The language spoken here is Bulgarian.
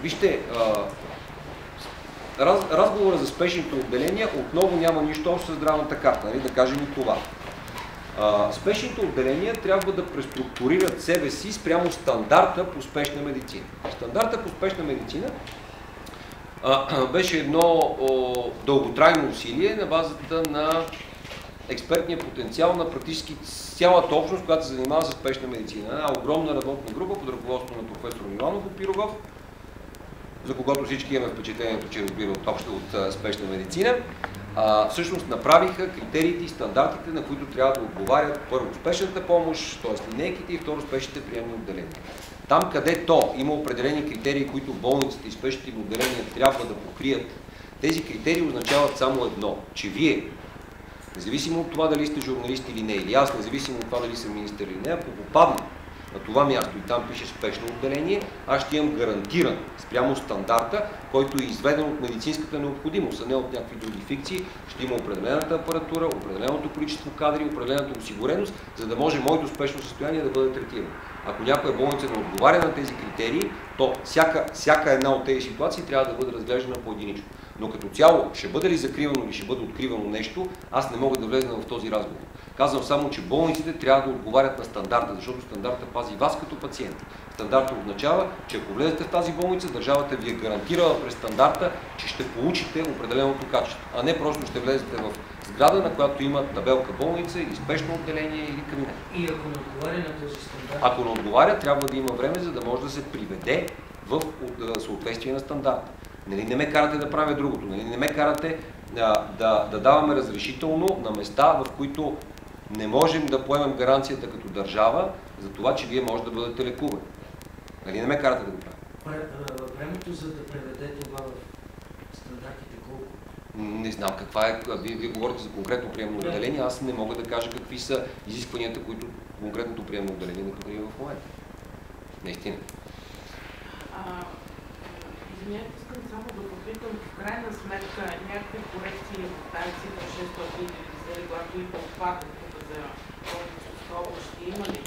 Вижте, разговора за спешните отделения отново няма нищо общо с здравната карта, нали? Да кажем и това. Спешните отделения трябва да преструктурират себе си спрямо стандарта по спешна медицина. Стандарта по спешна медицина беше едно дълготрайно усилие на базата на експертния потенциал на практически цялата общност, която се занимава с спешна медицина. Една огромна работна група под ръководството на професор Миланов от Пирогов, за когото всички имаме впечатлението, че разбира от спешна медицина, всъщност направиха критериите и стандартите, на които трябва да отговарят първо спешната помощ, т.е. линейките, и второ спешните приемни отделения. Там, където има определени критерии, които болниците и спешните отделения трябва да покрият, тези критерии означават само едно, че вие, независимо от това дали сте журналист или не, или аз, независимо от това дали съм министър или не, ако попадна на това място и там пише спешно отделение, аз ще имам гарантиран спрямо стандарта, който е изведен от медицинската необходимост, а не от някакви други фикции. Ще има определената апаратура, определеното количество кадри, определената осигуреност, за да може моето спешно състояние да бъде третирано. Ако някоя болница не отговаря на тези критерии, то всяка една от тези ситуации трябва да бъде разглеждана по-единично. Но като цяло, ще бъде ли закривано или ще бъде откривано нещо, аз не мога да влезна в този разговор. Казвам само, че болниците трябва да отговарят на стандарта, защото стандарта пази вас като пациент. Стандарта означава, че ако влезете в тази болница, държавата ви е гарантирала през стандарта, че ще получите определеното качество, а не просто ще влезете в сграда, на която има табелка болница или спешно отделение или кабинет. И ако не отговаря на този стандарт? Ако не отговаря, трябва да има време, за да може да се приведе в съответствие на стандарта. Нали не ме карате да правя другото, нали не ме карате да даваме разрешително на места, в които не можем да поемем гаранцията като държава за това, че вие може да бъдете лекувани. Нали не ме карате да го правя? Времето за да преведе това в стандартите колко? Не знам каква е. Вие говорите за конкретно приемно отделение. Аз не мога да кажа какви са изискванията, които конкретното приемно отделение не покрива в момента. Наистина. Извинете, искам само да попитам, в крайна сметка някакви корекции в тази цифра 690, когато и по-отпадат тук за болнична ще има ли?